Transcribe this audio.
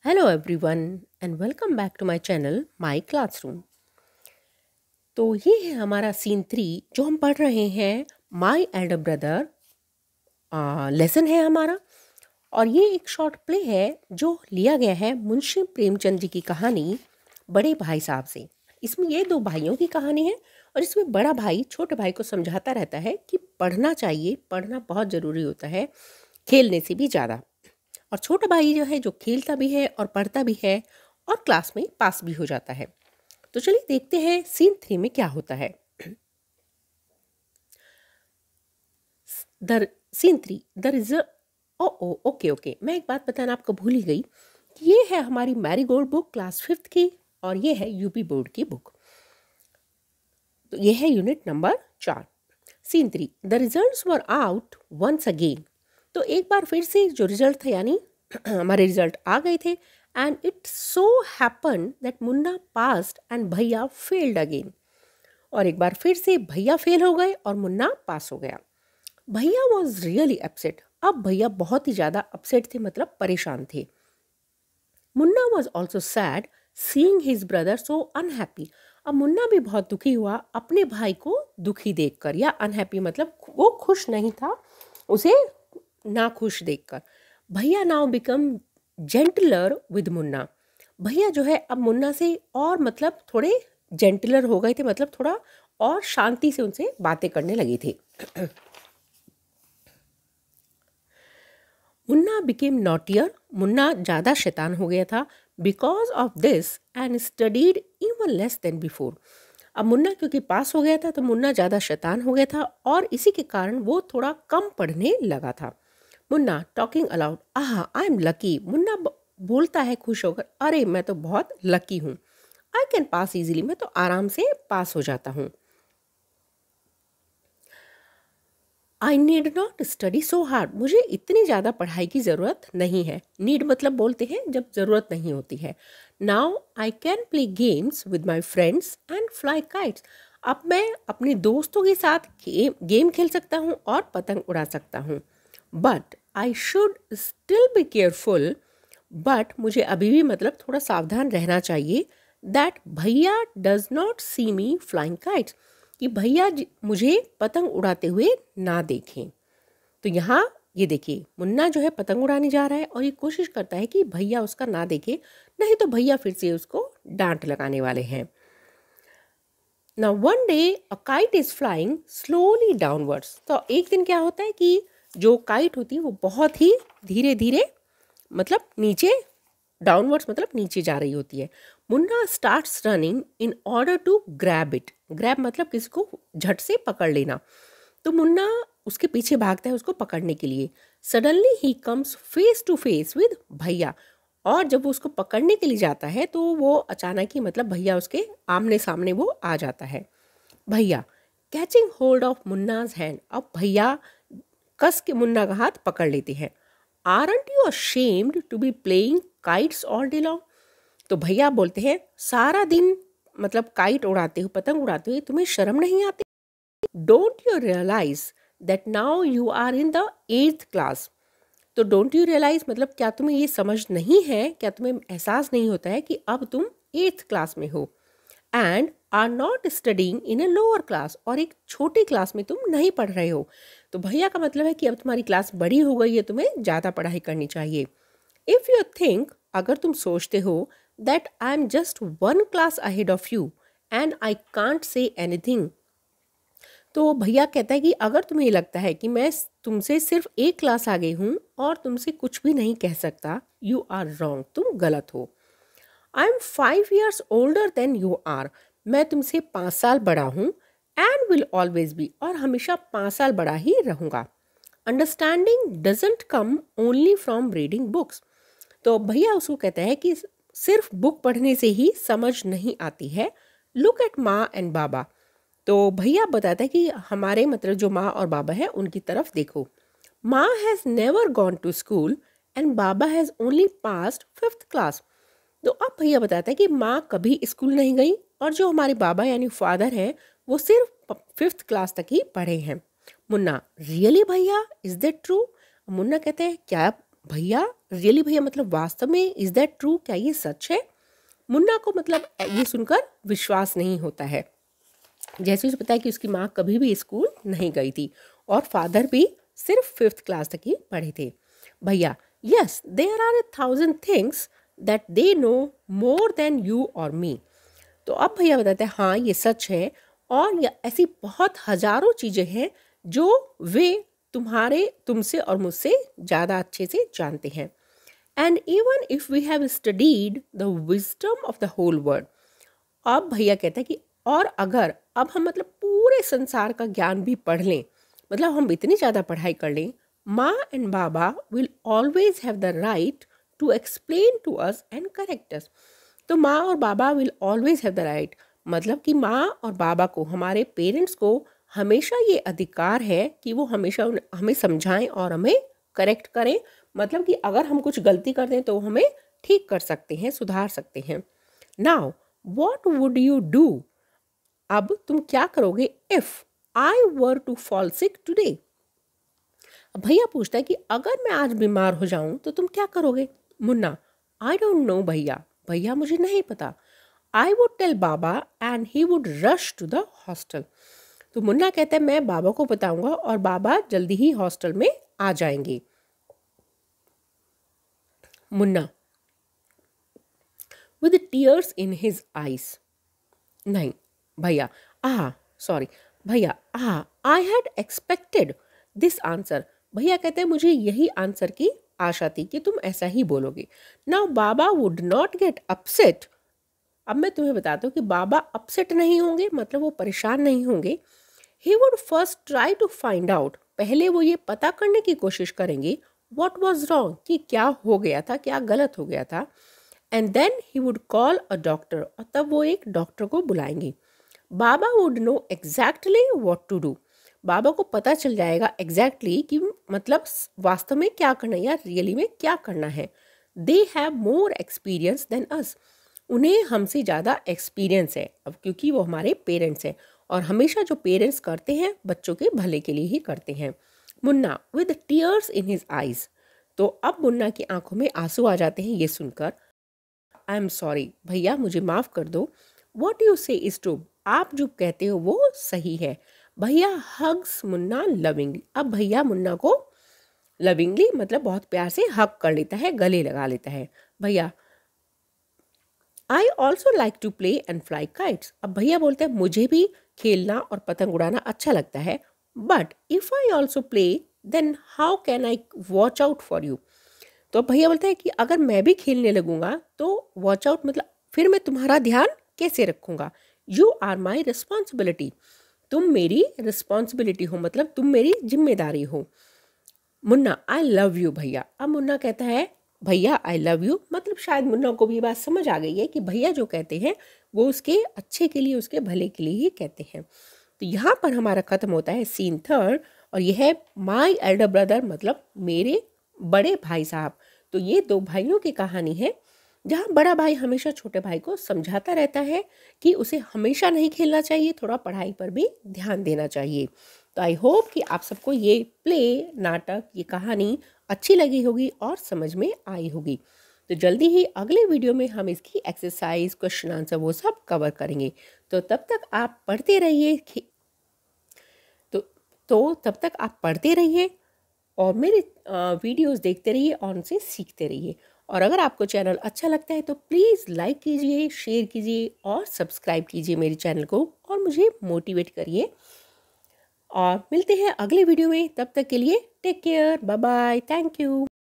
Hello everyone and welcome back to my channel my classroom. तो ये है हमारा सीन 3 जो हम पढ़ रहे हैं। माय एल्डर ब्रदर लेसन है हमारा। और ये एक शॉर्ट प्ले है जो लिया गया है मुंशी प्रेमचंद जी की कहानी बड़े भाई साहब से। इसमें ये दो भाइयों की कहानी है और इसमें बड़ा भाई छोटे भाई को समझाता रहता है कि पढ़ना चाहिए, पढ़ना बहुत ज़रूरी होता है खेलने से भी ज़्यादा। और छोटा भाई जो है जो खेलता भी है और पढ़ता भी है और क्लास में पास भी हो जाता है। तो चलिए देखते हैं सीन 3 में क्या होता है। The scene 3 the result. Oh okay okay, मैं एक बात बताना आपको भूल ही गई कि ये है हमारी मैरीगोल्ड बुक क्लास 5th की और ये है यूपी बोर्ड की बुक। तो ये है unit number 4। Scene 3 the results were out once again. तो एक बार फिर से जो रिजल्ट थे यानी हमारे रिजल्ट आ गए थे। And it so happen that Munna passed and भैया फेल्ड अगेन। और एक बार फिर से भैया फेल हो गए और मुन्ना पास हो गया। भैया वॉज रियली अपसेट। अब भैया बहुत ही ज़्यादा अपसेट थे, मतलब परेशान थे। Munna was also sad seeing his brother so unhappy. अब मुन्ना भी बहुत दुखी हुआ अपने भाई को दुखी देखकर, या अनहैप्पी मतलब वो खुश नहीं था उसे ना खुश देखकर। भैया now become gentler with Munna. भैया जो है अब मुन्ना से और मतलब थोड़े जेंटलर हो गए थे, मतलब थोड़ा और शांति से उनसे बातें करने लगे थे। मुन्ना बिकेम नॉटियर। मुन्ना ज़्यादा शैतान हो गया था। Because of this and studied even less than before. अब मुन्ना क्योंकि पास हो गया था तो मुन्ना ज़्यादा शैतान हो गया था और इसी के कारण वो थोड़ा कम पढ़ने लगा था। मुन्ना टॉकिंग अलाउड, आहा आई एम लकी। मुन्ना बोलता है खुश होकर, अरे मैं तो बहुत लकी हूँ। आई कैन पास इजीली, मैं तो आराम से पास हो जाता हूँ। I need not study so hard. मुझे इतनी ज़्यादा पढ़ाई की ज़रूरत नहीं है। नीड मतलब बोलते हैं जब ज़रूरत नहीं होती है। Now I can play games with my friends and fly kites. अब मैं अपने दोस्तों के साथ गेम खेल सकता हूँ और पतंग उड़ा सकता हूँ। But I should still be careful. But मुझे अभी भी मतलब थोड़ा सावधान रहना चाहिए। दैट भैया does not see me flying kites, कि भैया मुझे पतंग उड़ाते हुए ना देखें। तो यहाँ ये देखिए मुन्ना जो है पतंग उड़ाने जा रहा है और ये कोशिश करता है कि भैया उसका ना देखे, नहीं तो भैया फिर से उसको डांट लगाने वाले हैं। Now one day a kite is flying slowly downwards. तो एक दिन क्या होता है कि जो काइट होती है वो बहुत ही धीरे धीरे मतलब नीचे, डाउनवर्ड्स मतलब नीचे जा रही होती है। Munna starts running in order to grab it. Grab मतलब किसी को झट से पकड़ लेना। तो मुन्ना उसके पीछे भागता है उसको पकड़ने के लिए। Suddenly he comes face to face with भैया। और जब वो उसको पकड़ने के लिए जाता है तो वो अचानक ही मतलब भैया उसके आमने सामने वो आ जाता है। भैया कैचिंग होल्ड ऑफ मुन्नाज हैंड। अब भैया कस के मुन्ना का हाथ पकड़ लेते हैं। Aren't you ashamed to be playing kites all day long. तो भैया बोलते हैं सारा दिन मतलब काइट उड़ाते हो, पतंग उड़ाते हो, तुम्हें शर्म नहीं आती? Don't you realize that now you are in the 8th class. तो डोंट यू रियलाइज मतलब क्या तुम्हें ये समझ नहीं है, क्या तुम्हें एहसास नहीं होता है कि अब तुम 8th क्लास में हो। And are not studying in a lower class, और एक छोटी क्लास में तुम नहीं पढ़ रहे हो। तो भैया का मतलब है कि अब तुम्हारी क्लास बड़ी हो गई है, तुम्हें ज़्यादा पढ़ाई करनी चाहिए। इफ़ यू थिंक, अगर तुम सोचते हो that I am just 1 class ahead of you and I can't say anything. तो भैया कहता है कि अगर तुम्हें लगता है कि मैं तुमसे सिर्फ 1 क्लास आगे हूँ और तुमसे कुछ भी नहीं कह सकता, यू आर रॉन्ग, तुम गलत हो। I am 5 years older than you are. मैं तुमसे 5 साल बड़ा हूँ। एंड विल ऑलवेज बी, और हमेशा 5 साल बड़ा ही रहूँगा। Understanding doesn't come only from reading books. तो भैया उसको कहता है कि सिर्फ बुक पढ़ने से ही समझ नहीं आती है। लुक एट माँ एंड बाबा। तो भैया बताता है कि हमारे मतलब जो माँ और बाबा है उनकी तरफ देखो। माँ has never gone to school and बाबा has only passed 5th class. तो अब भैया बताता है कि माँ कभी स्कूल नहीं गई और जो हमारे बाबा यानी फादर हैं वो सिर्फ 5th क्लास तक ही पढ़े हैं। मुन्ना रियली भैया, इज दैट ट्रू? मुन्ना कहते हैं क्या भैया रियली भैया मतलब वास्तव में, इज दैट ट्रू, क्या ये सच है? मुन्ना को मतलब ये सुनकर विश्वास नहीं होता है। जैसे उसे पता है कि उसकी माँ कभी भी स्कूल नहीं गई थी और फादर भी सिर्फ 5th क्लास तक ही पढ़े थे। भैया yes there are 1,000 things that they know more than you or me. तो अब भैया बताते हैं हाँ ये सच है, और ऐसी बहुत हजारों चीज़ें हैं जो वे तुमसे और मुझसे ज़्यादा अच्छे से जानते हैं। And even if we have studied the wisdom of the whole world. अब भैया कहते हैं कि और अगर अब हम मतलब पूरे संसार का ज्ञान भी पढ़ लें, मतलब हम इतनी ज़्यादा पढ़ाई कर लें, माँ एंड बाबा will always have the right to explain to us and correct us. तो माँ और बाबा will always have the right, मतलब कि माँ और बाबा को, हमारे पेरेंट्स को हमेशा ये अधिकार है कि वो हमेशा हमें समझाएं और हमें करेक्ट करें। मतलब कि अगर हम कुछ गलती कर दें तो हमें ठीक कर सकते हैं, सुधार सकते हैं। Now what would you do? अब तुम क्या करोगे if I were to fall sick today? भैया पूछता है कि अगर मैं आज बीमार हो जाऊं तो तुम क्या करोगे? मुन्ना आई डोंट नो भैया, भैया मुझे नहीं पता। आई वुड टेल बाबा and he would rush to the hostel. तो मुन्ना कहता है मैं बाबा को बताऊंगा और बाबा जल्दी ही हॉस्टल में आ जाएंगे। Munna with tears in his eyes. नहीं भैया सॉरी भैया I had expected this answer. भैया कहते हैं मुझे यही आंसर की आशा थी कि तुम ऐसा ही बोलोगे। Now Baba would not get upset. अब मैं तुम्हें बताता हूँ कि बाबा अपसेट नहीं होंगे, मतलब वो परेशान नहीं होंगे। He would first try to find out, पहले वो ये पता करने की कोशिश करेंगे व्हाट वाज रॉन्ग, कि क्या हो गया था, क्या गलत हो गया था। And then he would call a doctor, और तब वो एक डॉक्टर को बुलाएंगे। बाबा would know exactly what to do. बाबा को पता चल जाएगा एग्जैक्टली कि मतलब वास्तव में क्या करना है या रियली में क्या करना है। They have more experience than us. उन्हें हमसे ज़्यादा एक्सपीरियंस है, अब क्योंकि वो हमारे पेरेंट्स हैं और हमेशा जो पेरेंट्स करते हैं बच्चों के भले के लिए ही करते हैं। Munna with tears in his eyes. तो अब मुन्ना की आंखों में आंसू आ जाते हैं ये सुनकर। आई एम सॉरी भैया, मुझे माफ़ कर दो। वॉट यू से इज ट्रू, आप जो कहते हो वो सही है। भैया हग्स मुन्ना लविंगली। अब भैया मुन्ना को लविंगली मतलब बहुत प्यार से हग कर लेता है, गले लगा लेता है। भैया I also like to play and fly kites. अब भैया बोलते हैं मुझे भी खेलना और पतंग उड़ाना अच्छा लगता है, but if I also play then how can I watch out for you. तो भैया बोलते हैं कि अगर मैं भी खेलने लगूंगा तो वॉच आउट मतलब फिर मैं तुम्हारा ध्यान कैसे रखूंगा। यू आर माई रिस्पॉन्सिबिलिटी, तुम मेरी रिस्पॉन्सिबिलिटी हो, मतलब तुम मेरी जिम्मेदारी हो। मुन्ना आई लव यू भैया। अब मुन्ना कहता है भैया आई लव यू, मतलब शायद मुन्ना को भी ये बात समझ आ गई है कि भैया जो कहते हैं वो उसके अच्छे के लिए, उसके भले के लिए ही कहते हैं। तो यहाँ पर हमारा ख़त्म होता है सीन 3rd, और यह है माई एल्डर ब्रदर, मतलब मेरे बड़े भाई साहब। तो ये 2 भाइयों की कहानी है जहाँ बड़ा भाई हमेशा छोटे भाई को समझाता रहता है कि उसे हमेशा नहीं खेलना चाहिए, थोड़ा पढ़ाई पर भी ध्यान देना चाहिए। तो आई होप कि आप सबको ये प्ले, नाटक, ये कहानी अच्छी लगी होगी और समझ में आई होगी। तो जल्दी ही अगले वीडियो में हम इसकी एक्सरसाइज, क्वेश्चन आंसर वो सब कवर करेंगे। तो तब तक आप पढ़ते रहिए, तो तब तक आप पढ़ते रहिए और मेरे वीडियोस देखते रहिए और उनसे सीखते रहिए। और अगर आपको चैनल अच्छा लगता है तो प्लीज़ लाइक कीजिए, शेयर कीजिए और सब्सक्राइब कीजिए मेरे चैनल को और मुझे मोटिवेट करिए। और मिलते हैं अगले वीडियो में, तब तक के लिए take care, bye bye, thank you.